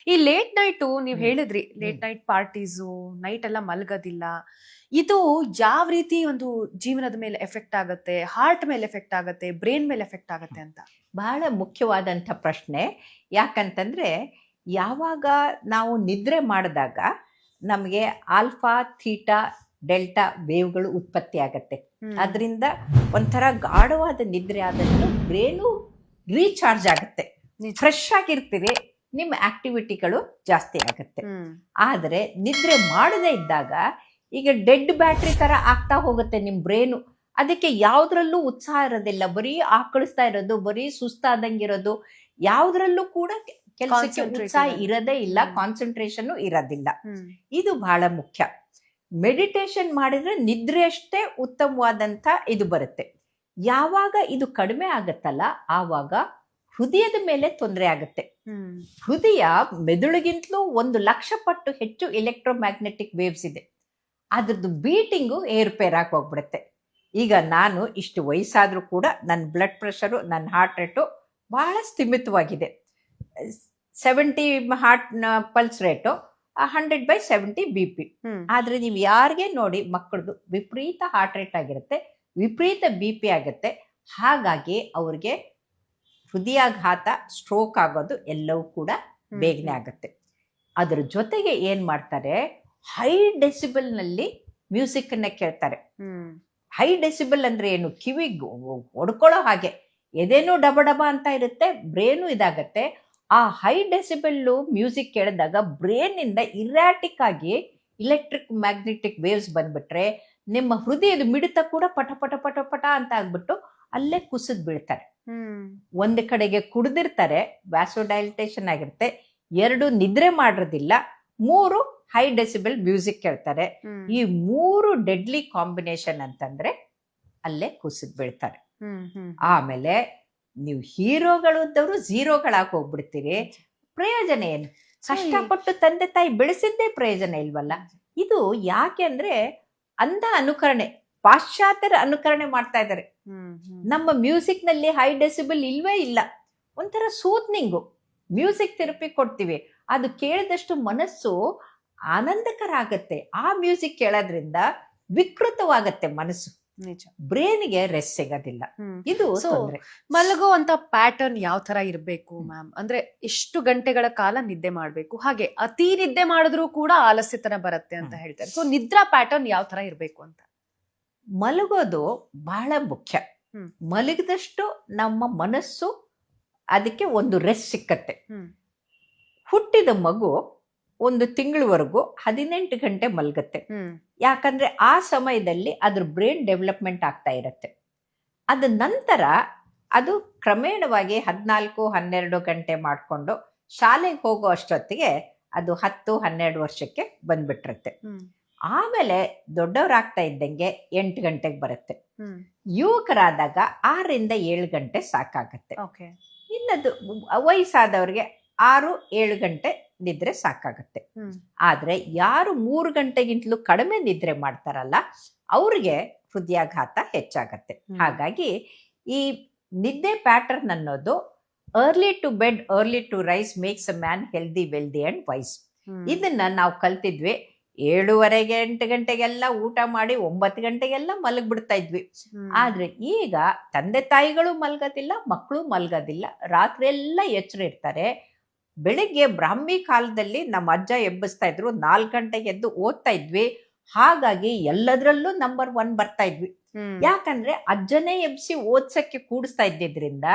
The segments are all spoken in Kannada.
ಈ ಲೇಟ್ ನೈಟ್ ನೀವ್ ಹ್ಮ್. ಹೇಳಿದ್ರಿ, ಲೇಟ್ ನೈಟ್ ಪಾರ್ಟೀಸು, ನೈಟ್ ಎಲ್ಲ ಮಲ್ಗೋದಿಲ್ಲ. ಇದು ಯಾವ ರೀತಿ ಒಂದು ಜೀವನದ ಮೇಲೆ ಎಫೆಕ್ಟ್ ಆಗತ್ತೆ, ಹಾರ್ಟ್ ಮೇಲೆ ಎಫೆಕ್ಟ್ ಆಗತ್ತೆ, ಬ್ರೈನ್ ಮೇಲೆ ಎಫೆಕ್ಟ್ ಆಗತ್ತೆ ಅಂತ? ಬಹಳ ಮುಖ್ಯವಾದಂಥ ಪ್ರಶ್ನೆ. ಯಾಕಂತಂದ್ರೆ ಯಾವಾಗ ನಾವು ನಿದ್ರೆ ಮಾಡಿದಾಗ ನಮಗೆ ಆಲ್ಫಾ ಥೀಟಾ ಡೆಲ್ಟಾ ವೇವ್ಗಳು ಉತ್ಪತ್ತಿ ಆಗತ್ತೆ. ಅದರಿಂದ ಒಂಥರ ಗಾಢವಾದ ನಿದ್ರೆ ಆದಷ್ಟು ಬ್ರೇನು ರೀಚಾರ್ಜ್ ಆಗುತ್ತೆ, ಫ್ರೆಶ್ ಆಗಿರ್ತೀರಿ, ನಿಮ್ಮ ಆಕ್ಟಿವಿಟಿಗಳು ಜಾಸ್ತಿ ಆಗುತ್ತೆ. ಆದರೆ ನಿದ್ರೆ ಮಾಡದೇ ಇದ್ದಾಗ ಈಗ ಡೆಡ್ ಬ್ಯಾಟ್ರಿ ತರ ಆಗ್ತಾ ಹೋಗುತ್ತೆ ನಿಮ್ಮ ಬ್ರೇನು. ಅದಕ್ಕೆ ಯಾವುದ್ರಲ್ಲೂ ಉತ್ಸಾಹ ಇರೋದಿಲ್ಲ, ಬರೀ ಆಕಳಿಸ್ತಾ ಇರೋದು, ಬರೀ ಸುಸ್ತಾದಂಗಿರೋದು, ಯಾವುದ್ರಲ್ಲೂ ಕೂಡ ಕೆಲಸಕ್ಕೆ ಉತ್ಸಾಹ ಇರೋದೇ ಇಲ್ಲ, ಕಾನ್ಸಂಟ್ರೇಷನ್ ಇರೋದಿಲ್ಲ. ಇದು ಬಹಳ ಮುಖ್ಯ. ಮೆಡಿಟೇಷನ್ ಮಾಡಿದ್ರೆ ನಿದ್ರೆ ಅಷ್ಟೇ ಉತ್ತಮವಾದಂಥ ಇದು ಬರುತ್ತೆ. ಯಾವಾಗ ಇದು ಕಡಿಮೆ ಆಗತ್ತಲ್ಲ ಆವಾಗ ಹೃದಯದ ಮೇಲೆ ತೊಂದರೆ ಆಗುತ್ತೆ. ಹೃದಯ ಮೆದುಳಿಗಿಂತಲೂ 1,00,000 ಪಟ್ಟು ಹೆಚ್ಚು ಎಲೆಕ್ಟ್ರೋಮ್ಯಾಗ್ನೆಟಿಕ್ ವೇವ್ಸ್ ಇದೆ. ಅದ್ರದ್ದು ಬೀಟಿಂಗು ಏರುಪೇರಾಗಿ ಹೋಗ್ಬಿಡುತ್ತೆ. ಈಗ ನಾನು ಇಷ್ಟು ವಯಸ್ಸಾದ್ರೂ ಕೂಡ ನನ್ನ ಬ್ಲಡ್ ಪ್ರೆಷರು, ನನ್ನ ಹಾರ್ಟ್ ರೇಟು ಬಹಳ ಸ್ಥಿಮಿತವಾಗಿದೆ. 70 ಹಾರ್ಟ್ ಪಲ್ಸ್ ರೇಟು, 100/70 BP. ಆದ್ರೆ ನೀವು ಯಾರಿಗೆ ನೋಡಿ ಮಕ್ಕಳದು ವಿಪರೀತ ಹಾರ್ಟ್ ರೇಟ್ ಆಗಿರುತ್ತೆ, ವಿಪರೀತ BP ಆಗುತ್ತೆ. ಹಾಗಾಗಿ ಅವ್ರಿಗೆ ಹೃದಯಾಘಾತ, ಸ್ಟ್ರೋಕ್ ಆಗೋದು ಎಲ್ಲವೂ ಕೂಡ ಬೇಗನೆ ಆಗುತ್ತೆ. ಅದ್ರ ಜೊತೆಗೆ ಏನ್ ಮಾಡ್ತಾರೆ, ಹೈ ಡೆಸಿಬಲ್ ನಲ್ಲಿ ಮ್ಯೂಸಿಕ್ ಅನ್ನ ಕೇಳ್ತಾರೆ. ಹೈ ಡೆಸಿಬಲ್ ಅಂದ್ರೆ ಏನು, ಕಿವಿಗೆ ಹೊಡ್ಕೊಳ್ಳೋ ಹಾಗೆ, ಎದೇನೋ ಡಬ ಡಬ ಅಂತ ಇರುತ್ತೆ, ಬ್ರೇನು ಇದಾಗತ್ತೆ. ಆ ಹೈ ಡೆಸಿಬಲ್ಲು ಮ್ಯೂಸಿಕ್ ಕೇಳಿದಾಗ ಬ್ರೇನ್ ಇಂದ ಇರಾಟಿಕ್ ಆಗಿ ಇಲೆಕ್ಟ್ರಿಕ್ ಮ್ಯಾಗ್ನೆಟಿಕ್ ವೇವ್ಸ್ ಬಂದ್ಬಿಟ್ರೆ ನಿಮ್ಮ ಹೃದಯದ ಮಿಡಿತ ಕೂಡ ಪಟ ಪಟ ಪಟ ಪಟ ಅಂತ ಆಗ್ಬಿಟ್ಟು ಅಲ್ಲೇ ಕುಸಿದ್ ಬೀಳ್ತಾರೆ. ಒಂದು ಕಡೆಗೆ ಕುಡ್ದಿರ್ತಾರೆ, ವ್ಯಾಸೋಡೈಲ್ಟೇಷನ್ ಆಗಿರುತ್ತೆ. 2 ನಿದ್ರೆ ಮಾಡಿರೋದಿಲ್ಲ, 3 ಹೈ ಡೆಸಿಬಲ್ ಮ್ಯೂಸಿಕ್ ಕೇಳ್ತಾರೆ. ಈ 3 ಡೆಡ್ಲಿ ಕಾಂಬಿನೇಷನ್ ಅಂತಂದ್ರೆ ಅಲ್ಲೇ ಕುಸಿದ್ ಬೀಳ್ತಾರೆ. ಆಮೇಲೆ ನೀವು ಹೀರೋಗಳಿದ್ದವರು ಝೀರೋಗಳಾಗಿ ಹೋಗ್ಬಿಡ್ತೀರಿ. ಪ್ರಯೋಜನ ಏನು? ಕಷ್ಟಪಟ್ಟು ತಂದೆ ತಾಯಿ ಬೆಳೆಸಿದ್ದೇ ಪ್ರಯೋಜನ ಇಲ್ವಲ್ಲ. ಇದು ಯಾಕೆ ಅಂದ್ರೆ ಅಂಧ ಅನುಕರಣೆ, ಪಾಶ್ಚಾತ್ಯರ ಅನುಕರಣೆ ಮಾಡ್ತಾ ಇದ್ದಾರೆ. ನಮ್ಮ ಮ್ಯೂಸಿಕ್ ನಲ್ಲಿ ಹೈ ಡೆಸಿಬಲ್ ಇಲ್ವೇ ಇಲ್ಲ. ಒಂಥರ ಸೂತ್ನಿಂಗು ಮ್ಯೂಸಿಕ್ ಥೆರಪಿ ಕೊಡ್ತೀವಿ, ಅದು ಕೇಳಿದಷ್ಟು ಮನಸ್ಸು ಆನಂದಕರ ಆಗತ್ತೆ. ಆ ಮ್ಯೂಸಿಕ್ ಕೇಳೋದ್ರಿಂದ ವಿಕೃತವಾಗತ್ತೆ ಮನಸ್ಸು, ಬ್ರೇನ್ಗೆ ರೆಸ್ಟ್ ಸಿಗೋದಿಲ್ಲ. ಇದು ಮಲಗುವಂತ ಪ್ಯಾಟರ್ನ್ ಯಾವ ತರ ಇರ್ಬೇಕು ಮ್ಯಾಮ್? ಅಂದ್ರೆ ಎಷ್ಟು ಗಂಟೆಗಳ ಕಾಲ ನಿದ್ದೆ ಮಾಡ್ಬೇಕು? ಹಾಗೆ ಅತಿ ನಿದ್ದೆ ಮಾಡಿದ್ರು ಕೂಡ ಆಲಸ್ಯತನ ಬರುತ್ತೆ ಅಂತ ಹೇಳ್ತಾರೆ. ಸೊ ನಿದ್ರಾ ಪ್ಯಾಟರ್ನ್ ಯಾವ ತರ ಇರ್ಬೇಕು ಅಂತ? ಮಲಗೋದು ಬಹಳ ಮುಖ್ಯ. ಮಲಗಿದಷ್ಟು ನಮ್ಮ ಮನಸ್ಸು ಅದಕ್ಕೆ ಒಂದು ರೆಸ್ಟ್ ಸಿಕ್ಕತ್ತೆ. ಹುಟ್ಟಿದ ಮಗು 1 ತಿಂಗಳವರೆಗೂ 18 ಗಂಟೆ ಮಲಗುತ್ತೆ. ಯಾಕಂದ್ರೆ ಆ ಸಮಯದಲ್ಲಿ ಅದ್ರ ಬ್ರೈನ್ ಡೆವಲಪ್ಮೆಂಟ್ ಆಗ್ತಾ ಇರತ್ತೆ. ಅದ ನಂತರ ಅದು ಕ್ರಮೇಣವಾಗಿ 14-12 ಗಂಟೆ ಮಾಡಿಕೊಂಡು ಶಾಲೆಗೆ ಹೋಗೋ ಅಷ್ಟೊತ್ತಿಗೆ ಅದು 10-12 ವರ್ಷಕ್ಕೆ ಬಂದ್ಬಿಟ್ಟಿರುತ್ತೆ. ಆಮೇಲೆ ದೊಡ್ಡವರಾಗ್ತಾ ಇದ್ದಂಗೆ 8 ಗಂಟೆಗೆ ಬರುತ್ತೆ. ಯುವಕರಾದಾಗ 6-7 ಗಂಟೆ ಸಾಕಾಗತ್ತೆ. ಇನ್ನದು ವಯಸ್ಸಾದವ್ರಿಗೆ 6-7 ಗಂಟೆ ನಿದ್ರೆ ಸಾಕಾಗತ್ತೆ. ಆದ್ರೆ ಯಾರು 3 ಗಂಟೆಗಿಂತಲೂ ಕಡಿಮೆ ನಿದ್ರೆ ಮಾಡ್ತಾರಲ್ಲ ಅವ್ರಿಗೆ ಹೃದಯಾಘಾತ ಹೆಚ್ಚಾಗತ್ತೆ. ಹಾಗಾಗಿ ಈ ನಿದ್ದೆ ಪ್ಯಾಟರ್ನ್ ಅನ್ನೋದು early to bed early to rise makes a man healthy wealthy and wise. ಇದನ್ನ ನಾವು ಕಲ್ತಿದ್ವಿ. 7:30 8 ಗಂಟೆಗೆಲ್ಲ ಊಟ ಮಾಡಿ 9 ಗಂಟೆಗೆಲ್ಲ ಮಲಗ್ಬಿಡ್ತಾ ಇದ್ವಿ. ಆದ್ರೆ ಈಗ ತಂದೆ ತಾಯಿಗಳು ಮಲ್ಗೋದಿಲ್ಲ, ಮಕ್ಕಳು ಮಲ್ಗೋದಿಲ್ಲ, ರಾತ್ರಿ ಎಲ್ಲ ಎಚ್ಚರ ಇರ್ತಾರೆ. ಬೆಳಿಗ್ಗೆ ಬ್ರಾಹ್ಮಿ ಕಾಲದಲ್ಲಿ ನಮ್ಮ ಅಜ್ಜ ಎಬ್ಬಿಸ್ತಾ ಇದ್ರು, 4 ಗಂಟೆಗೆ ಎದ್ದು ಓದ್ತಾ ಇದ್ವಿ. ಹಾಗಾಗಿ ಎಲ್ಲದರಲ್ಲೂ ನಂಬರ್ 1 ಬರ್ತಾ ಇದ್ವಿ. ಯಾಕಂದ್ರೆ ಅಜ್ಜನೇ ಎಬ್ಸಿ ಓದ್ಸಕ್ಕೆ ಕೂಡಿಸ್ತಾ ಇದ್ದಿದ್ರಿಂದ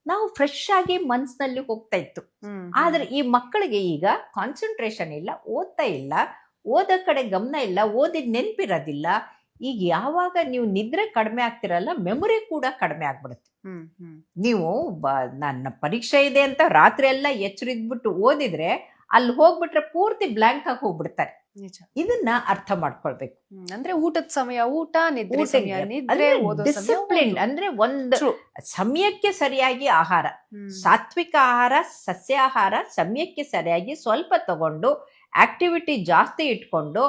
ನಾವು ಫ್ರೆಶ್ ಆಗಿ ಮನ್ಸಿನಲ್ಲಿ ಹೋಗ್ತಾ ಇತ್ತು. ಆದ್ರೆ ಈ ಮಕ್ಕಳಿಗೆ ಈಗ ಕಾನ್ಸಂಟ್ರೇಷನ್ ಇಲ್ಲ, ಓದ್ತಾ ಇಲ್ಲ, ಓದೋ ಕಡೆ ಗಮನ ಇಲ್ಲ, ಓದಿದ್ ನೆನಪಿರೋದಿಲ್ಲ. ಈಗ ಯಾವಾಗ ನೀವು ನಿದ್ರೆ ಕಡಿಮೆ ಆಗ್ತಿರಲ್ಲ, ಮೆಮೊರಿ ಕೂಡ ಕಡಿಮೆ ಆಗ್ಬಿಡುತ್ತೆ. ನೀವು ನನ್ನ ಪರೀಕ್ಷೆ ಇದೆ ಅಂತ ರಾತ್ರಿ ಎಲ್ಲ ಎಚ್ಚರಿದ್ಬಿಟ್ಟು ಓದಿದ್ರೆ ಅಲ್ಲಿ ಹೋಗ್ಬಿಟ್ರೆ ಪೂರ್ತಿ ಬ್ಲಾಂಕ್ ಆಗಿ ಹೋಗ್ಬಿಡ್ತಾರೆ. ಇದನ್ನ ಅರ್ಥ ಮಾಡ್ಕೊಳ್ಬೇಕು. ಅಂದ್ರೆ ಊಟದ ಸಮಯ ಊಟ, ನಿದ್ರೆ ಸಮಯ ನಿದ್ರೆ, ಡಿಸಿಪ್ಲಿನ್ ಅಂದ್ರೆ ಒಂದು ಸಮಯಕ್ಕೆ ಸರಿಯಾಗಿ ಆಹಾರ, ಸಾತ್ವಿಕ ಆಹಾರ, ಸಸ್ಯಾಹಾರ ಸಮಯಕ್ಕೆ ಸರಿಯಾಗಿ ಸ್ವಲ್ಪ ತಗೊಂಡು ಆಕ್ಟಿವಿಟಿ ಜಾಸ್ತಿ ಇಟ್ಕೊಂಡು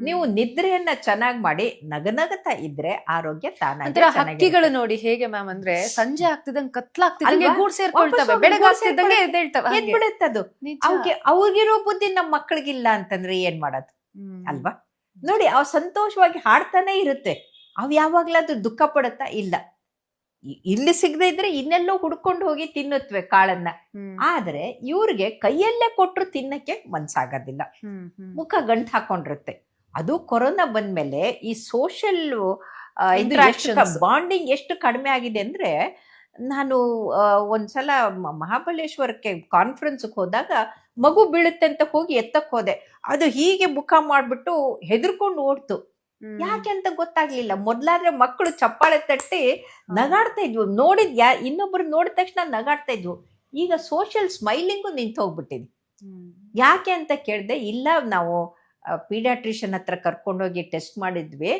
ನೀವು ನಿದ್ರೆಯನ್ನ ಚೆನ್ನಾಗಿ ಮಾಡಿ ನಗನಗತಾ ಇದ್ರೆ ಆರೋಗ್ಯ ತಾನಾಗಿ ಒಂಥರ ಚೆನ್ನಾಗಿರುತ್ತೆ. ಹಕ್ಕಿಗಳು ನೋಡಿ ಹೇಗೆ ಮ್ಯಾಮ್ ಅಂದ್ರೆ ಸಂಜೆ ಆಗ್ತಿದಂಗೆ ಕತ್ಲಾಗ್ತಿದಂಗೆ ಅಲ್ವಾ? ಗೂಡ್ ಸೇರ್ಕೊಳ್ತವೆ, ವಾಪಸ್ ಹೋಗಿ ಬೆಳಗ್ಗೆ ಗೂಡ್ ಆಗ್ತಿದ್ದಂಗೆ ಸೇರ್ಕೊಳ್ಳಿ. ಎದ್ದೇಳ್ತವೆ ಏನ್ ಹಾಗೆ. ಬಿಡುತ್ತದು ನಿಜ. ಅವ್ರಿಗಿರೋ ಬುದ್ಧಿ ನಮ್ಮ ಮಕ್ಕಳಿಗಿಲ್ಲ ಅಂತಂದ್ರೆ ಏನ್ ಮಾಡೋದು ಹ್ಮ್. ಅಲ್ವಾ? ನೋಡಿ ಅವ್ ಸಂತೋಷವಾಗಿ ಹಾಡ್ತಾನೆ ಇರುತ್ತೆ. ಅವ್ ಯಾವಾಗ್ಲಾದ್ರೂ ದುಃಖ ಪಡುತ್ತಾ ಇಲ್ಲ. ಇಲ್ಲಿ ಸಿಗದೆ ಇದ್ರೆ ಇನ್ನೆಲ್ಲೋ ಹುಡ್ಕೊಂಡು ಹೋಗಿ ತಿನ್ನುತ್ತವೆ ಕಾಳನ್ನ. ಹ್ಮ್. ಆದ್ರೆ ಇವ್ರಿಗೆ ಕೈಯಲ್ಲೇ ಕೊಟ್ರು ತಿನ್ನಕ್ಕೆ ಮನ್ಸಾಗೋದಿಲ್ಲ. ಹ್ಮ್. ಹ್ಮ್. ಮುಖ ಗಂಟು ಹಾಕೊಂಡಿರುತ್ತೆ. ಅದು ಕೊರೋನಾ ಬಂದ್ಮೇಲೆ ಈ ಸೋಷಿಯಲ್ Interactions. ಬಾಂಡಿಂಗ್ ಎಷ್ಟು ಕಡಿಮೆ ಆಗಿದೆ ಅಂದ್ರೆ, ನಾನು ಒಂದ್ಸಲ ಮಹಾಬಲೇಶ್ವರಕ್ಕೆ ಕಾನ್ಫರೆನ್ಸ್ಗೆ ಹೋದಾಗ ಮಗು ಬೀಳುತ್ತೆ ಅಂತ ಹೋಗಿ ಎತ್ತಕ್ ಹೋದೆ. ಅದು ಹೀಗೆ ಮುಖ ಮಾಡ್ಬಿಟ್ಟು ಹೆದರ್ಕೊಂಡು ಓಡ್ತು. ಹ್ಮ್. ಯಾಕೆ ಅಂತ ಗೊತ್ತಾಗ್ಲಿಲ್ಲ. ಮೊದ್ಲಾದ್ರೆ ಮಕ್ಕಳು ಚಪ್ಪಾಳೆ ತಟ್ಟಿ ನಗಾಡ್ತಾ ಇದ್ವು. ಇನ್ನೊಬ್ರು ನೋಡಿದ ತಕ್ಷಣ ನಗಾಡ್ತಾ ಇದ್ವು. ಈಗ ಸೋಷಿಯಲ್ ಸ್ಮೈಲಿಂಗು ನಿಂತು ಹೋಗ್ಬಿಟ್ಟಿದೆ. ಹ್ಮ್. ಯಾಕೆ ಅಂತ ಕೇಳಿದೆ. ಇಲ್ಲ, ನಾವು ಪೀಡಿಯಾಟ್ರಿಷಿಯನ್ ಹತ್ರ ಕರ್ಕೊಂಡೋಗಿ ಟೆಸ್ಟ್ ಮಾಡಿದ್ವಿ,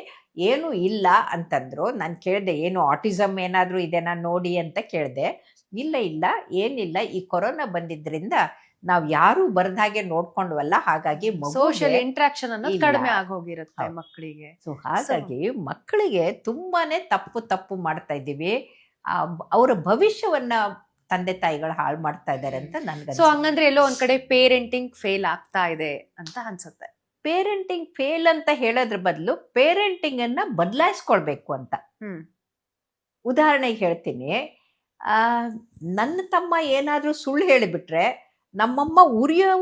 ಏನೂ ಇಲ್ಲ ಅಂತಂದ್ರು. ನಾನು ಕೇಳಿದೆ, ಏನು ಆಟಿಸಮ್ ಏನಾದರೂ ಇದೆನಾ ನೋಡಿ ಅಂತ ಕೇಳಿದೆ. ಇಲ್ಲ ಏನಿಲ್ಲ, ಈ ಕೊರೋನಾ ಬಂದಿದ್ರಿಂದ ನಾವು ಯಾರು ಬರದ ಹಾಗೆ ನೋಡ್ಕೊಂಡ್ವಲ್ಲ, ಹಾಗಾಗಿ ಸೋಷಿಯಲ್ ಇಂಟ್ರಾಕ್ಷನ್ ಅನ್ನೋದು ಇಲ್ಲ. ಕಡಿಮೆ ಆಗೋಗಿರುತ್ತೆ ಹೌದು. ಮಕ್ಕಳಿಗೆ. ಸೊ ಹಾಗಾಗಿ ಮಕ್ಕಳಿಗೆ ತುಂಬಾನೇ ತಪ್ಪು ಮಾಡ್ತಾ ಇದ್ದೀವಿ. ಅವರ ಭವಿಷ್ಯವನ್ನ ತಂದೆ ತಾಯಿಗಳು ಹಾಳು ಮಾಡ್ತಾ ಇದ್ದಾರೆ ಅಂತ ನನ್ಗೆ. ಸೊ ಹಂಗಂದ್ರೆ ಎಲ್ಲೋ ಒಂದ್ ಕಡೆ ಪೇರೆಂಟಿಂಗ್ ಫೇಲ್ ಆಗ್ತಾ ಇದೆ ಅಂತ ಅನ್ಸುತ್ತೆ. ಪೇರೆಂಟಿಂಗ್ ಫೇಲ್ ಅಂತ ಹೇಳೋದ್ರ ಬದಲು ಪೇರೆಂಟಿಂಗ್ ಅನ್ನ ಬದಲಾಯಿಸ್ಕೊಳ್ಬೇಕು ಅಂತ. ಹ್ಮ್. ಉದಾಹರಣೆಗೆ ಹೇಳ್ತೀನಿ. ನನ್ನ ತಮ್ಮ ಏನಾದ್ರೂ ಸುಳ್ಳು ಹೇಳಿಬಿಟ್ರೆ, ನಮ್ಮಮ್ಮ ಉರಿಯೋ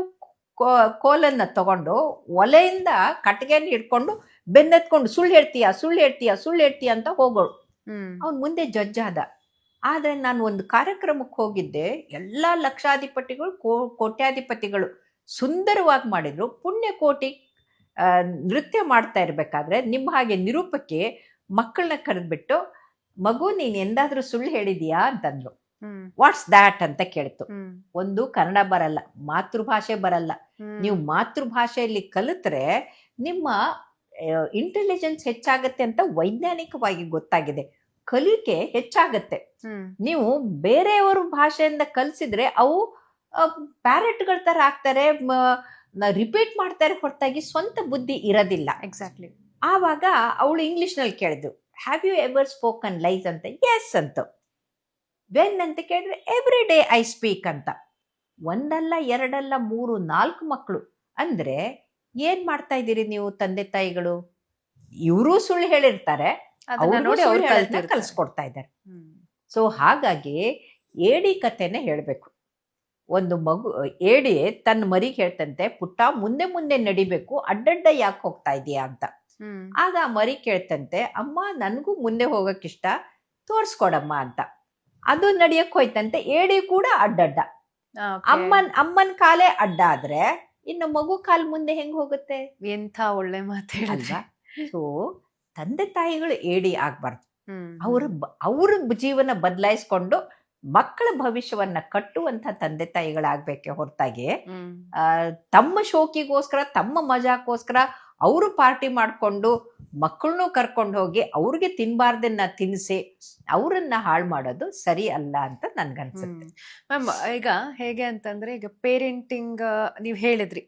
ಕೋಲನ್ನ ತಗೊಂಡು ಒಲೆಯಿಂದ ಕಟ್ಟಿಗೆನ ಹಿಡ್ಕೊಂಡು ಬೆನ್ನೆತ್ಕೊಂಡು ಸುಳ್ಳು ಹೇಳ್ತೀಯ ಅಂತ ಹೋಗೋಳು. ಹ್ಮ್. ಅವ್ನು ಮುಂದೆ ಜಡ್ಜ್ ಆದ. ಆದ್ರೆ ನಾನು ಒಂದು ಕಾರ್ಯಕ್ರಮಕ್ಕೆ ಹೋಗಿದ್ದೆ. ಎಲ್ಲ ಲಕ್ಷಾಧಿಪತಿಗಳು, ಕೋಟ್ಯಾಧಿಪತಿಗಳು ಸುಂದರವಾಗಿ ಮಾಡಿದ್ರು. ಪುಣ್ಯಕೋಟಿ ನೃತ್ಯ ಮಾಡ್ತಾ ಇರ್ಬೇಕಾದ್ರೆ ನಿಮ್ಮ ಹಾಗೆ ನಿರೂಪಕ್ಕೆ ಮಕ್ಕಳನ್ನ ಕರೆದ್ಬಿಟ್ಟು, ಮಗು ನೀನ್ ಎಂದಾದ್ರೂ ಸುಳ್ಳು ಹೇಳಿದೀಯಾ ಅಂತಂದ್ರು. ವಾಟ್ಸ್ ದ್ಯಾಟ್ ಅಂತ ಕೇಳ್ತು. ಒಂದು ಕನ್ನಡ ಬರಲ್ಲ, ಮಾತೃಭಾಷೆ ಬರಲ್ಲ. ನೀವು ಮಾತೃಭಾಷೆಯಲ್ಲಿ ಕಲಿತ್ರೆ ನಿಮ್ಮ ಇಂಟೆಲಿಜೆನ್ಸ್ ಹೆಚ್ಚಾಗತ್ತೆ ಅಂತ ವೈಜ್ಞಾನಿಕವಾಗಿ ಗೊತ್ತಾಗಿದೆ. ಕಲಿಕೆ ಹೆಚ್ಚಾಗತ್ತೆ. ನೀವು ಬೇರೆಯವ್ರ ಭಾಷೆಯಿಂದ ಕಲಿಸಿದ್ರೆ ಅವು ಪ್ಯಾರೆಟ್ಗಳ ತರ ಆಗ್ತಾರೆ, ರಿಪೀಟ್ ಮಾಡ್ತಾರೆ, ಹೊರತಾಗಿ ಸ್ವಂತ ಬುದ್ಧಿ ಇರೋದಿಲ್ಲ. ಎಕ್ಸಾಕ್ಟ್ಲಿ. ಆವಾಗ ಅವಳು ಇಂಗ್ಲಿಷ್ ನಲ್ಲಿ ಕೇಳಿದ್ರು, have you ever spoken lies ಅಂತ. ಎಸ್ ಅಂತ. ವೆನ್ ಅಂತ ಕೇಳಿದ್ರೆ ಎವ್ರಿ ಡೇ ಐ ಸ್ಪೀಕ್ ಅಂತ. ಒಂದಲ್ಲ ಎರಡಲ್ಲ 3-4 ಮಕ್ಕಳು. ಅಂದ್ರೆ ಏನ್ ಮಾಡ್ತಾ ಇದ್ದೀರಿ ನೀವು ತಂದೆ ತಾಯಿಗಳು? ಇವರು ಸುಳ್ಳು ಹೇಳಿರ್ತಾರೆ, ಕಲ್ಸ್ಕೊಡ್ತಾ ಇದ್ದಾರೆ. ಸೊ ಹಾಗಾಗಿ ಏಡಿ ಕಥೆನೆ ಹೇಳ್ಬೇಕು. ಒಂದು ಮಗು ಏಡಿ ತನ್ನ ಮರಿಗೆ ಹೇಳ್ತಂತೆ, ಪುಟ್ಟ ಮುಂದೆ ಮುಂದೆ ನಡಿಬೇಕು, ಅಡ್ಡಡ್ಡ ಯಾಕೆ ಹೋಗ್ತಾ ಇದೀಯಾ ಅಂತ. ಆಗ ಆ ಮರಿ ಕೇಳ್ತಂತೆ, ಅಮ್ಮ ನನಗೂ ಮುಂದೆ ಹೋಗಕ್ಕಿಷ್ಟ, ತೋರ್ಸ್ಕೊಡಮ್ಮ ಅಂತ. ಅದು ನಡಿಯಕ್ ಹೋಯ್ತಂತೆ. ಏಡಿ ಕೂಡ ಅಡ್ಡಡ್ಡ. ಅಮ್ಮನ್ ಕಾಲೇ ಅಡ್ಡ ಆದ್ರೆ ಇನ್ನು ಮಗು ಕಾಲ್ ಮುಂದೆ ಹೆಂಗ್ ಹೋಗುತ್ತೆ? ಎಂಥ ಒಳ್ಳೆ ಮಾತಾಡಲ್ವಾ. ಸೊ ತಂದೆ ತಾಯಿಗಳು ಏಡಿ ಆಗ್ಬಾರ್ದು. ಅವ್ರ ಜೀವನ ಬದಲಾಯಿಸ್ಕೊಂಡು ಮಕ್ಕಳ ಭವಿಷ್ಯವನ್ನ ಕಟ್ಟುವಂತ ತಂದೆ ತಾಯಿಗಳಾಗ್ಬೇಕೆ ಹೊರತಾಗಿ ತಮ್ಮ ಶೋಕಿಗೋಸ್ಕರ, ತಮ್ಮ ಮಜಾಕ್ಕೋಸ್ಕರ ಅವರು ಪಾರ್ಟಿ ಮಾಡ್ಕೊಂಡು ಮಕ್ಕಳನ್ನು ಕರ್ಕೊಂಡು ಹೋಗಿ ಅವ್ರಿಗೆ ತಿನ್ಬಾರ್ದನ್ನ ತಿನ್ನಿಸಿ ಅವರನ್ನ ಹಾಳು ಮಾಡೋದು ಸರಿ ಅಲ್ಲ ಅಂತ ನನ್ಗನ್ಸುತ್ತೆ. ಮ್ಯಾಮ್, ಈಗ ಹೇಗೆ ಅಂತಂದ್ರೆ, ಈಗ ಪೇರೆಂಟಿಂಗ್ ನೀವ್ ಹೇಳಿದ್ರಿ,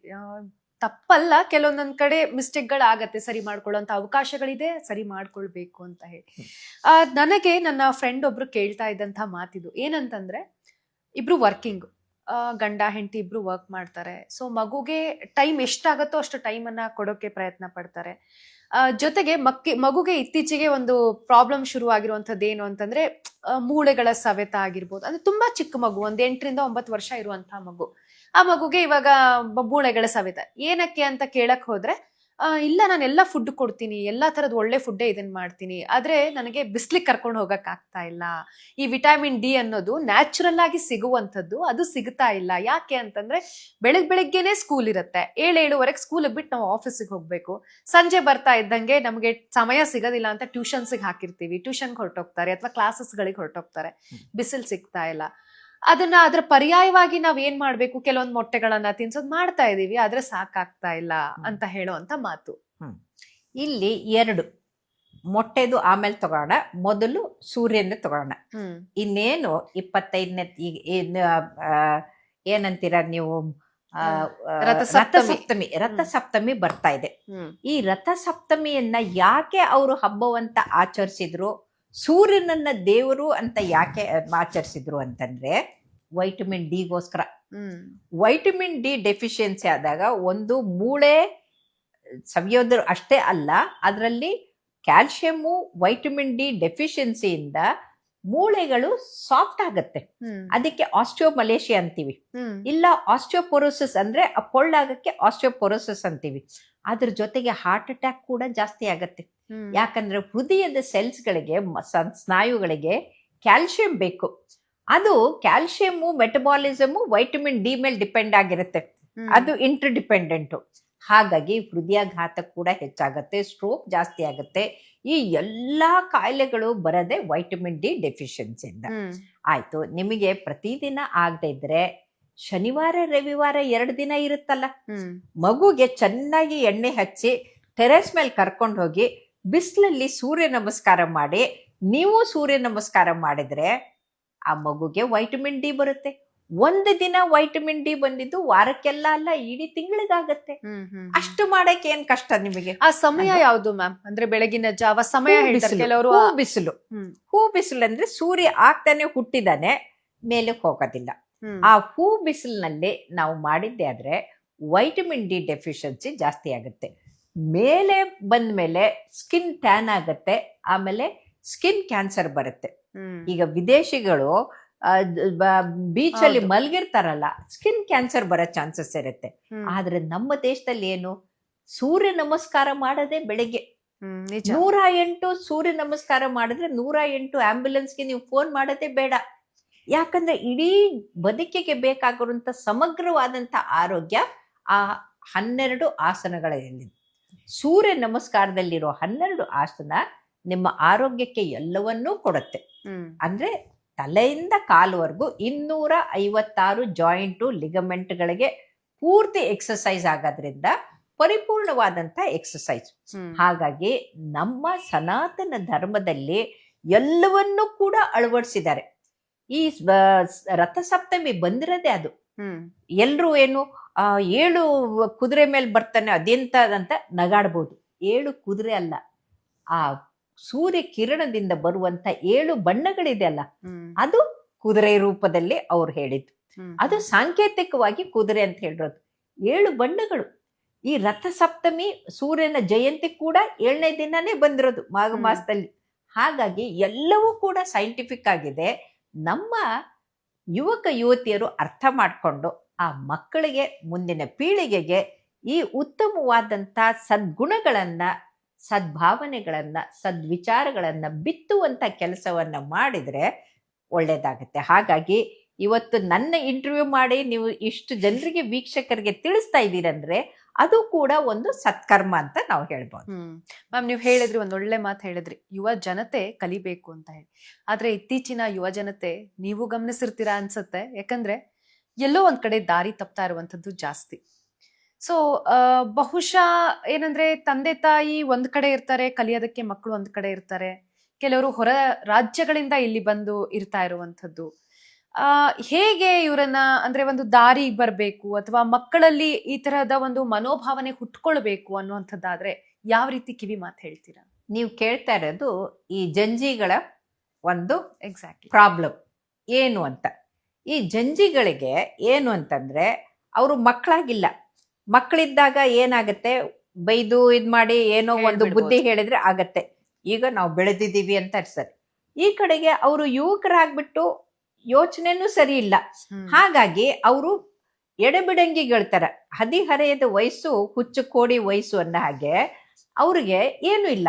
ತಪ್ಪಲ್ಲ, ಕೆಲವೊಂದೊಂದ್ ಕಡೆ ಮಿಸ್ಟೇಕ್ಗಳಾಗತ್ತೆ, ಸರಿ ಮಾಡ್ಕೊಳ್ಳೋಂಥ ಅವಕಾಶಗಳಿದೆ, ಸರಿ ಮಾಡ್ಕೊಳ್ಬೇಕು ಅಂತ ಹೇಳಿ. ನನಗೆ ನನ್ನ ಫ್ರೆಂಡ್ ಒಬ್ರು ಕೇಳ್ತಾ ಇದ್ದಂಥ ಮಾತಿದು ಏನಂತಂದ್ರೆ, ಇಬ್ರು ವರ್ಕಿಂಗ್, ಗಂಡ ಹೆಂಡತಿ ಇಬ್ರು ವರ್ಕ್ ಮಾಡ್ತಾರೆ. ಸೊ ಮಗುಗೆ ಟೈಮ್ ಎಷ್ಟಾಗತ್ತೋ ಅಷ್ಟು ಟೈಮನ್ನ ಕೊಡೋಕೆ ಪ್ರಯತ್ನ ಪಡ್ತಾರೆ. ಜೊತೆಗೆ ಮಗುಗೆ ಇತ್ತೀಚೆಗೆ ಒಂದು ಪ್ರಾಬ್ಲಮ್ ಶುರು ಆಗಿರುವಂಥದ್ದು ಏನು ಅಂತಂದ್ರೆ, ಮೂಳೆಗಳ ಸವೆತ ಆಗಿರ್ಬೋದು. ಅಂದ್ರೆ ತುಂಬಾ ಚಿಕ್ಕ ಮಗು, 8-9 ವರ್ಷ ಇರುವಂತಹ ಮಗು. ಆ ಮಗುಗೆ ಇವಾಗ ಮೂಳೆಗಳ ಸವೆತ. ಏನಕ್ಕೆ ಅಂತ ಕೇಳಕ್ ಹೋದ್ರೆ, ಇಲ್ಲ ನಾನೆಲ್ಲ ಫುಡ್ ಕೊಡ್ತೀನಿ, ಎಲ್ಲಾ ತರದ್ ಒಳ್ಳೆ ಫುಡ್ಡೇ ಇದನ್ ಮಾಡ್ತೀನಿ, ಆದ್ರೆ ನನಗೆ ಬಿಸ್ಲಿಗೆ ಕರ್ಕೊಂಡು ಹೋಗಕ್ ಆಗ್ತಾ ಇಲ್ಲ. ಈ ವಿಟಮಿನ್ ಡಿ ಅನ್ನೋದು ನ್ಯಾಚುರಲ್ ಆಗಿ ಸಿಗುವಂಥದ್ದು, ಅದು ಸಿಗ್ತಾ ಇಲ್ಲ. ಯಾಕೆ ಅಂತಂದ್ರೆ ಬೆಳಗ್ಗೆನೆ ಸ್ಕೂಲ್ ಇರುತ್ತೆ, 7-7:30 ಸ್ಕೂಲ್ ಬಿಟ್ಟು ನಾವು ಆಫೀಸಿಗೆ ಹೋಗ್ಬೇಕು. ಸಂಜೆ ಬರ್ತಾ ಇದ್ದಂಗೆ ನಮಗೆ ಸಮಯ ಸಿಗೋದಿಲ್ಲ ಅಂತ ಟ್ಯೂಷನ್ಸ್ಗೆ ಹಾಕಿರ್ತೀವಿ, ಟ್ಯೂಷನ್ಗೆ ಹೊರಟೋಗ್ತಾರೆ ಅಥವಾ ಕ್ಲಾಸಸ್ಗಳಿಗೆ ಹೊರಟೋಗ್ತಾರೆ, ಬಿಸಿಲು ಸಿಗ್ತಾ ಇಲ್ಲ. ಅದ್ರ ಪರ್ಯಾಯವಾಗಿ ನಾವ್ ಏನ್ ಮಾಡ್ಬೇಕು, ಕೆಲವೊಂದು ಮೊಟ್ಟೆಗಳನ್ನ ತಿನ್ಸೋದ್ ಮಾಡ್ತಾ ಇದೀವಿ, ಆದ್ರೆ ಸಾಕಾಗ್ತಾ ಇಲ್ಲ ಅಂತ ಹೇಳುವಂತ ಮಾತು. ಇಲ್ಲಿ 2 ಮೊಟ್ಟೆದು ಆಮೇಲೆ ತಗೋಣ, ಮೊದಲು ಸೂರ್ಯನ ತಗೋಣ. ಇನ್ನೇನು 25ನೇ ಏನಂತೀರ ನೀವು, ರಥಸಪ್ತಮಿ ಬರ್ತಾ ಇದೆ. ಈ ರಥಸಪ್ತಮಿಯನ್ನ ಯಾಕೆ ಅವರು ಹಬ್ಬವಂತ ಆಚರಿಸಿದ್ರು, ಸೂರ್ಯನನ್ನ ದೇವರು ಅಂತ ಯಾಕೆ ಆಚರಿಸಿದ್ರು ಅಂತಂದ್ರೆ ವೈಟಮಿನ್ ಡಿಗೋಸ್ಕರ. ವೈಟಮಿನ್ ಡಿ ಡೆಫಿಷಿಯನ್ಸಿ ಆದಾಗ ಒಂದು ಮೂಳೆ ಸವಿಯೋದ್ರ ಅಷ್ಟೇ ಅಲ್ಲ, ಅದರಲ್ಲಿ ಕ್ಯಾಲ್ಸಿಯಮು ವೈಟಮಿನ್ ಡಿ ಡೆಫಿಷಿಯನ್ಸಿಯಿಂದ ಮೂಳೆಗಳು ಸಾಫ್ಟ್ ಆಗತ್ತೆ. ಅದಕ್ಕೆ ಆಸ್ಟಿಯೋಮಲೇಷಿಯಾ ಅಂತೀವಿ, ಇಲ್ಲ ಆಸ್ಟಿಯೋಪೊರೋಸಿಸ್ ಅಂದ್ರೆ ಪೊಳ್ಳಾಗಕ್ಕೆ ಆಸ್ಟಿಯೋಪೊರೋಸಿಸ್ ಅಂತೀವಿ. ಅದ್ರ ಜೊತೆಗೆ ಹಾರ್ಟ್ ಅಟ್ಯಾಕ್ ಕೂಡ ಜಾಸ್ತಿ ಆಗತ್ತೆ. ಯಾಕಂದ್ರೆ ಹೃದಯದ ಸೆಲ್ಸ್ಗಳಿಗೆ ಸ್ನಾಯುಗಳಿಗೆ ಕ್ಯಾಲ್ಸಿಯಂ ಬೇಕು. ಅದು ಕ್ಯಾಲ್ಸಿಯಮು ಮೆಟಬಾಲಿಸಮು ವೈಟಮಿನ್ ಡಿ ಮೇಲೆ ಡಿಪೆಂಡ್ ಆಗಿರುತ್ತೆ, ಅದು ಇಂಟರ್ ಡಿಪೆಂಡೆಂಟು. ಹಾಗಾಗಿ ಹೃದಯಾಘಾತ ಕೂಡ ಹೆಚ್ಚಾಗತ್ತೆ, ಸ್ಟ್ರೋಕ್ ಜಾಸ್ತಿ ಆಗುತ್ತೆ. ಈ ಎಲ್ಲಾ ಕಾಯಿಲೆಗಳು ಬರದೆ ವೈಟಮಿನ್ ಡಿ ಡೆಫಿಷಿಯನ್ಸಿಯಿಂದ. ಆಯ್ತು, ನಿಮಗೆ ಪ್ರತಿದಿನ ಆಗದೆ ಇದ್ರೆ ಶನಿವಾರ ರವಿವಾರ 2 ದಿನ ಇರುತ್ತಲ್ಲ, ಮಗುಗೆ ಚೆನ್ನಾಗಿ ಎಣ್ಣೆ ಹಚ್ಚಿ ಟೆರೆಸ್ ಮೇಲೆ ಕರ್ಕೊಂಡು ಹೋಗಿ ಬಿಸಿಲಲ್ಲಿ ಸೂರ್ಯ ನಮಸ್ಕಾರ ಮಾಡಿ, ನೀವು ಸೂರ್ಯ ನಮಸ್ಕಾರ ಮಾಡಿದ್ರೆ ಆ ಮಗುಗೆ ವೈಟಮಿನ್ ಡಿ ಬರುತ್ತೆ. 1 ದಿನ ವೈಟಮಿನ್ ಡಿ ಬಂದಿದ್ದು ವಾರಕ್ಕೆಲ್ಲ ಅಲ್ಲ, ಇಡೀ ತಿಂಗಳಿಗಾಗತ್ತೆ. ಅಷ್ಟು ಮಾಡಕ್ಕೆ ಏನ್ ಕಷ್ಟ ನಿಮಗೆ? ಆ ಸಮಯ ಯಾವುದು ಮ್ಯಾಮ್? ಅಂದ್ರೆ ಬೆಳಗಿನ ಜಾವ ಸಮಯ ಹೇಳ್ತಾರೆ ಕೆಲವರು. ಹೂ ಬಿಸಿಲು ಅಂದ್ರೆ ಸೂರ್ಯ ಆಗ್ತಾನೆ ಹುಟ್ಟಿದಾನೆ, ಮೇಲೆ ಹೋಗೋದಿಲ್ಲ. ಆ ಹೂ ಬಿಸಿಲಿನಲ್ಲಿ ನಾವು ಮಾಡಿದ್ದೆ ಆದ್ರೆ ವೈಟಮಿನ್ ಡಿ ಡೆಫಿಷಿಯನ್ಸಿ ಜಾಸ್ತಿ ಆಗುತ್ತೆ. ಮೇಲೆ ಬಂದ್ಮೇಲೆ ಸ್ಕಿನ್ ಟ್ಯಾನ್ ಆಗತ್ತೆ, ಆಮೇಲೆ ಸ್ಕಿನ್ ಕ್ಯಾನ್ಸರ್ ಬರುತ್ತೆ. ಈಗ ವಿದೇಶಿಗಳು ಬೀಚ್ ಅಲ್ಲಿ ಮಲ್ಗಿರ್ತಾರಲ್ಲ, ಸ್ಕಿನ್ ಕ್ಯಾನ್ಸರ್ ಬರೋ ಚಾನ್ಸಸ್ ಇರುತ್ತೆ. ಆದ್ರೆ ನಮ್ಮ ದೇಶದಲ್ಲಿ ಏನು, ಸೂರ್ಯ ನಮಸ್ಕಾರ ಮಾಡದೆ ಬೆಳಿಗ್ಗೆ 108 ಸೂರ್ಯ ನಮಸ್ಕಾರ ಮಾಡಿದ್ರೆ 108 ಆಂಬ್ಯುಲೆನ್ಸ್ಗೆ ನೀವು ಫೋನ್ ಮಾಡೋದೇ ಬೇಡ. ಯಾಕಂದ್ರೆ ಇಡೀ ಬದುಕಿಗೆ ಬೇಕಾಗಿರುವಂತ ಸಮಗ್ರವಾದಂತ ಆರೋಗ್ಯ ಆ 12 ಆಸನಗಳಲ್ಲಿ. ಸೂರ್ಯ ನಮಸ್ಕಾರದಲ್ಲಿರೋ 12 ಆಸನ ನಿಮ್ಮ ಆರೋಗ್ಯಕ್ಕೆ ಎಲ್ಲವನ್ನೂ ಕೊಡುತ್ತೆ. ಅಂದ್ರೆ ತಲೆಯಿಂದ ಕಾಲುವರೆಗೂ 256 ಜಾಯಿಂಟು ಲಿಗಮೆಂಟ್ಗಳಿಗೆ ಪೂರ್ತಿ ಎಕ್ಸರ್ಸೈಸ್ ಆಗೋದ್ರಿಂದ ಪರಿಪೂರ್ಣವಾದಂತ ಎಕ್ಸರ್ಸೈಸ್. ಹಾಗಾಗಿ ನಮ್ಮ ಸನಾತನ ಧರ್ಮದಲ್ಲಿ ಎಲ್ಲವನ್ನೂ ಕೂಡ ಅಳವಡಿಸಿದ್ದಾರೆ. ಈ ರಥಸಪ್ತಮಿ ಬಂದಿರೋದೇ ಅದು. ಎಲ್ರು ಏನು 7 ಕುದುರೆ ಮೇಲೆ ಬರ್ತಾನೆ ಅದೆಂತದಂತ ನಗಾಡ್ಬೋದು. 7 ಕುದುರೆ ಅಲ್ಲ, ಆ ಸೂರ್ಯ ಕಿರಣದಿಂದ ಬರುವಂತ 7 ಬಣ್ಣಗಳಿದೆ ಅಲ್ಲ, ಅದು ಕುದುರೆ ರೂಪದಲ್ಲಿ ಅವ್ರು ಹೇಳಿದ್ದು. ಅದು ಸಾಂಕೇತಿಕವಾಗಿ ಕುದುರೆ ಅಂತ ಹೇಳಿರೋದು. 7 ಬಣ್ಣಗಳು. ಈ ರಥ ಸಪ್ತಮಿ ಸೂರ್ಯನ ಜಯಂತಿ ಕೂಡ 7ನೇ ದಿನನೇ ಬಂದಿರೋದು ಮಾಘ ಮಾಸದಲ್ಲಿ. ಹಾಗಾಗಿ ಎಲ್ಲವೂ ಕೂಡ ಸೈಂಟಿಫಿಕ್ ಆಗಿದೆ. ನಮ್ಮ ಯುವಕ ಯುವತಿಯರು ಅರ್ಥ ಮಾಡಿಕೊಂಡು ಆ ಮಕ್ಕಳಿಗೆ, ಮುಂದಿನ ಪೀಳಿಗೆಗೆ ಈ ಉತ್ತಮವಾದಂಥ ಸದ್ಗುಣಗಳನ್ನ, ಸದ್ಭಾವನೆಗಳನ್ನ, ಸದ್ವಿಚಾರಗಳನ್ನ ಬಿತ್ತುವಂತ ಕೆಲಸವನ್ನ ಮಾಡಿದ್ರೆ ಒಳ್ಳೇದಾಗತ್ತೆ. ಹಾಗಾಗಿ ಇವತ್ತು ನನ್ನ ಇಂಟರ್ವ್ಯೂ ಮಾಡಿ ನೀವು ಇಷ್ಟು ಜನರಿಗೆ, ವೀಕ್ಷಕರಿಗೆ ತಿಳಿಸ್ತಾ ಇದ್ದೀರಂದ್ರೆ ಅದು ಕೂಡ ಒಂದು ಸತ್ಕರ್ಮ ಅಂತ ನಾವು ಹೇಳ್ಬೋದು. ಮ್ಯಾಮ್, ನೀವು ಹೇಳಿದ್ರಿ, ಒಂದೊಳ್ಳೆ ಮಾತು ಹೇಳಿದ್ರಿ, ಯುವ ಜನತೆ ಕಲಿಬೇಕು ಅಂತ ಹೇಳಿ. ಆದ್ರೆ ಇತ್ತೀಚಿನ ಯುವ ಜನತೆ ನೀವು ಗಮನಿಸಿರ್ತೀರಾ ಅನ್ಸುತ್ತೆ, ಯಾಕಂದ್ರೆ ಎಲ್ಲೋ ಒಂದ್ ಕಡೆ ದಾರಿ ತಪ್ತಾ ಇರುವಂತದ್ದು ಜಾಸ್ತಿ. ಸೊ ಬಹುಶಃ ಏನಂದ್ರೆ ತಂದೆ ತಾಯಿ ಒಂದ್ ಕಡೆ ಇರ್ತಾರೆ, ಕಲಿಯೋದಕ್ಕೆ ಮಕ್ಕಳು ಒಂದ್ ಕಡೆ ಇರ್ತಾರೆ. ಕೆಲವರು ಹೊರ ರಾಜ್ಯಗಳಿಂದ ಇಲ್ಲಿ ಬಂದು ಇರ್ತಾ ಇರುವಂತದ್ದು. ಹೇಗೆ ಇವರನ್ನ ಅಂದ್ರೆ ಒಂದು ದಾರಿ ಬರ್ಬೇಕು, ಅಥವಾ ಮಕ್ಕಳಲ್ಲಿ ಈ ತರಹದ ಒಂದು ಮನೋಭಾವನೆ ಹುಟ್ಕೊಳ್ಬೇಕು ಅನ್ನುವಂಥದ್ದಾದ್ರೆ ಯಾವ ರೀತಿ ಕಿವಿ ಮಾತು ಹೇಳ್ತೀರಾ? ನೀವು ಕೇಳ್ತಾ ಇರೋದು ಈ ಜಂಜಿಗಳ ಒಂದು ಎಕ್ಸಾಕ್ಟ್ಲಿ ಪ್ರಾಬ್ಲಮ್ ಏನು ಅಂತ. ಈ ಜಂಜಿಗಳಿಗೆ ಏನು ಅಂತಂದ್ರೆ, ಅವರು ಮಕ್ಕಳಾಗಿಲ್ಲ. ಮಕ್ಕಳಿದ್ದಾಗ ಏನಾಗತ್ತೆ, ಬೈದು ಇದ್ ಮಾಡಿ ಏನೋ ಒಂದು ಬುದ್ಧಿ ಹೇಳಿದ್ರೆ ಆಗತ್ತೆ. ಈಗ ನಾವು ಬೆಳೆದಿದ್ದೀವಿ ಅಂತ ಅನ್ಸತ್ತೆ. ಈ ಕಡೆಗೆ ಅವರು ಯುವಕರಾಗ್ಬಿಟ್ಟು ಯೋಚನೆನೂ ಸರಿ ಇಲ್ಲ. ಹಾಗಾಗಿ ಅವರು ಎಡೆಬಿಡಂಗಿಗಳ್ತಾರ. ಹದಿಹರೆಯದ ವಯಸ್ಸು ಹುಚ್ಚು ಕೋಡಿ ವಯಸ್ಸು ಅನ್ನೋ ಹಾಗೆ ಅವ್ರಿಗೆ ಏನು ಇಲ್ಲ.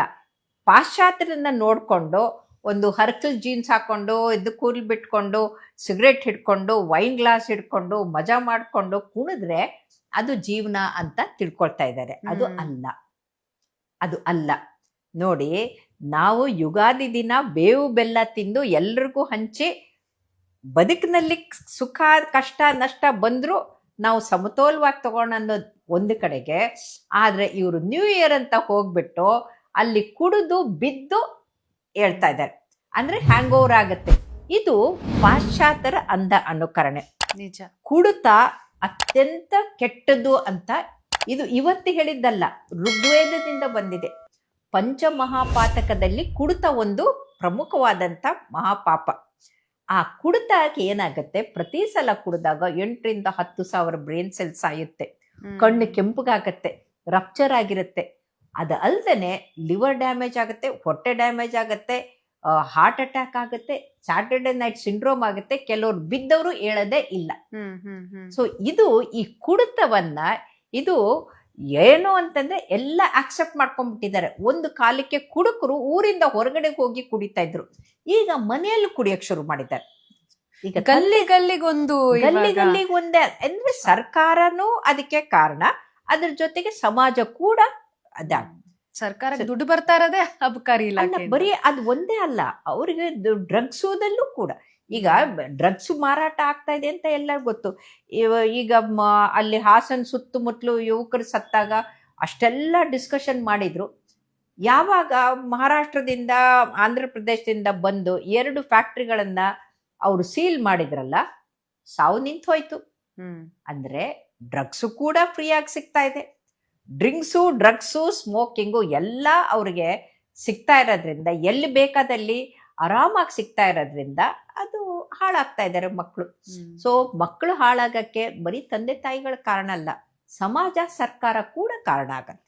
ಪಾಶ್ಚಾತ್ಯರನ್ನ ನೋಡ್ಕೊಂಡು ಒಂದು ಹರ್ಕಲ್ ಜೀನ್ಸ್ ಹಾಕೊಂಡು, ಇದು ಕೂಲ್ ಬಿಟ್ಕೊಂಡು, ಸಿಗರೇಟ್ ಹಿಡ್ಕೊಂಡು, ವೈನ್ ಗ್ಲಾಸ್ ಹಿಡ್ಕೊಂಡು, ಮಜಾ ಮಾಡ್ಕೊಂಡು ಕುಣಿದ್ರೆ ಅದು ಜೀವನ ಅಂತ ತಿಳ್ಕೊಳ್ತಾ ಇದ್ದಾರೆ. ಅದು ಅಲ್ಲ. ನೋಡಿ, ನಾವು ಯುಗಾದಿ ದಿನ ಬೇವು ಬೆಲ್ಲ ತಿಂದು ಎಲ್ರಿಗೂ ಹಂಚಿ ಬದುಕಿನಲ್ಲಿ ಸುಖ ಕಷ್ಟ ನಷ್ಟ ಬಂದ್ರು ನಾವು ಸಮತೋಲವಾಗಿ ತಗೋಣ ಅನ್ನೋದು ಒಂದು ಕಡೆಗೆ. ಆದ್ರೆ ಇವರು ನ್ಯೂ ಇಯರ್ ಅಂತ ಹೋಗ್ಬಿಟ್ಟು ಅಲ್ಲಿ ಕುಡಿದು ಬಿದ್ದು ಹೇಳ್ತಾ ಇದ್ದಾರೆ. ಅಂದ್ರೆ ಹ್ಯಾಂಗ್ ಓವರ್ ಆಗತ್ತೆ. ಇದು ಪಾಶ್ಚಾತ್ಯರ ಅಂಧ ಅನುಕರಣೆ. ನಿಜ. ಕುಡುತ್ತಾ ಅತ್ಯಂತ ಕೆಟ್ಟದ್ದು ಅಂತ. ಇದು ಇವತ್ತು ಹೇಳಿದ್ದಲ್ಲ, ಋಗ್ವೇದದಿಂದ ಬಂದಿದೆ. ಪಂಚಮಹಾಪಾತಕದಲ್ಲಿ ಕುಡಿತ ಒಂದು ಪ್ರಮುಖವಾದಂಥ ಮಹಾಪಾಪ. ಆ ಕುಡಿದಾಗ ಏನಾಗುತ್ತೆ, ಪ್ರತಿ ಸಲ ಕುಡಿದಾಗ 8,000 to 10,000 ಬ್ರೈನ್ ಸೆಲ್ಸ್ ಸಾಯುತ್ತೆ, ಕಣ್ಣು ಕೆಂಪಗಾಗತ್ತೆ, ರಪ್ಚರ್ ಆಗಿರುತ್ತೆ. ಅದು ಅಲ್ದೇ ಲಿವರ್ ಡ್ಯಾಮೇಜ್ ಆಗುತ್ತೆ, ಹೊಟ್ಟೆ ಡ್ಯಾಮೇಜ್ ಆಗುತ್ತೆ, ಹಾರ್ಟ್ ಅಟ್ಯಾಕ್ ಆಗುತ್ತೆ, ಸ್ಯಾಟರ್ಡೆ ನೈಟ್ ಸಿಂಡ್ರೋಮ್ ಆಗುತ್ತೆ, ಕೆಲವ್ರು ಬಿದ್ದವರು ಹೇಳೋದೇ ಇಲ್ಲ. ಸೊ ಇದು ಈ ಕುಡಿತವನ್ನ ಇದು ಏನು ಅಂತಂದ್ರೆ ಎಲ್ಲ ಆಕ್ಸೆಪ್ಟ್ ಮಾಡ್ಕೊಂಡ್ಬಿಟ್ಟಿದ್ದಾರೆ. ಒಂದು ಕಾಲಕ್ಕೆ ಕುಡುಕರು ಊರಿಂದ ಹೊರಗಡೆ ಹೋಗಿ ಕುಡಿತಾ ಇದ್ರು, ಈಗ ಮನೆಯಲ್ಲಿ ಕುಡಿಯಕ್ ಶುರು ಮಾಡಿದ್ದಾರೆ. ಈಗ ಗಲ್ಲಿಗೊಂದು ಗಲ್ಲಿಗೊಂದೇ ಅಂದ್ರೆ ಸರ್ಕಾರನೂ ಅದಕ್ಕೆ ಕಾರಣ, ಅದ್ರ ಜೊತೆಗೆ ಸಮಾಜ ಕೂಡ ಅದ. ಸರ್ಕಾರಕ್ಕೆ ದುಡ್ಡು ಬರ್ತಾ ಇರೋದೇ ಅಬಕಾರಿ ಇಲಾಖೆ. ಬರೀ ಅದು ಒಂದೇ ಅಲ್ಲ, ಅವ್ರಿಗೆ ಡ್ರಗ್ಸೋದಲ್ಲೂ ಕೂಡ ಈಗ ಡ್ರಗ್ಸ್ ಮಾರಾಟ ಆಗ್ತಾ ಇದೆ ಅಂತ ಎಲ್ಲ ಗೊತ್ತು. ಈಗ ಅಲ್ಲಿ ಹಾಸನ್ ಸುತ್ತಮುತ್ತಲು ಯುವಕರು ಸತ್ತಾಗ ಅಷ್ಟೆಲ್ಲ ಡಿಸ್ಕಷನ್ ಮಾಡಿದ್ರು. ಯಾವಾಗ ಮಹಾರಾಷ್ಟ್ರದಿಂದ ಆಂಧ್ರ ಪ್ರದೇಶದಿಂದ ಬಂದು 2 ಫ್ಯಾಕ್ಟ್ರಿಗಳನ್ನ ಅವರು ಸೀಲ್ ಮಾಡಿದ್ರಲ್ಲ, ಸಾವು ನಿಂತು ಹೋಯ್ತು. ಅಂದ್ರೆ ಡ್ರಗ್ಸು ಕೂಡ ಫ್ರೀಯಾಗಿ ಸಿಗ್ತಾ ಇದೆ. ಡ್ರಗ್ಸು ಸ್ಮೋಕಿಂಗು ಎಲ್ಲ ಅವ್ರಿಗೆ ಸಿಗ್ತಾ ಇರೋದ್ರಿಂದ, ಎಲ್ಲಿ ಬೇಕಾದಲ್ಲಿ ಆರಾಮಾಗಿ ಸಿಗ್ತಾ ಇರೋದ್ರಿಂದ ಅದು ಹಾಳಾಗ್ತಾ ಇದ್ದಾರೆ ಮಕ್ಕಳು. ಸೊ ಮಕ್ಕಳು ಹಾಳಾಗಕ್ಕೆ ಬರೀ ತಂದೆ ತಾಯಿಗಳ ಕಾರಣ ಅಲ್ಲ, ಸಮಾಜ ಸರ್ಕಾರ ಕೂಡ ಕಾರಣ ಆಗತ್ತೆ.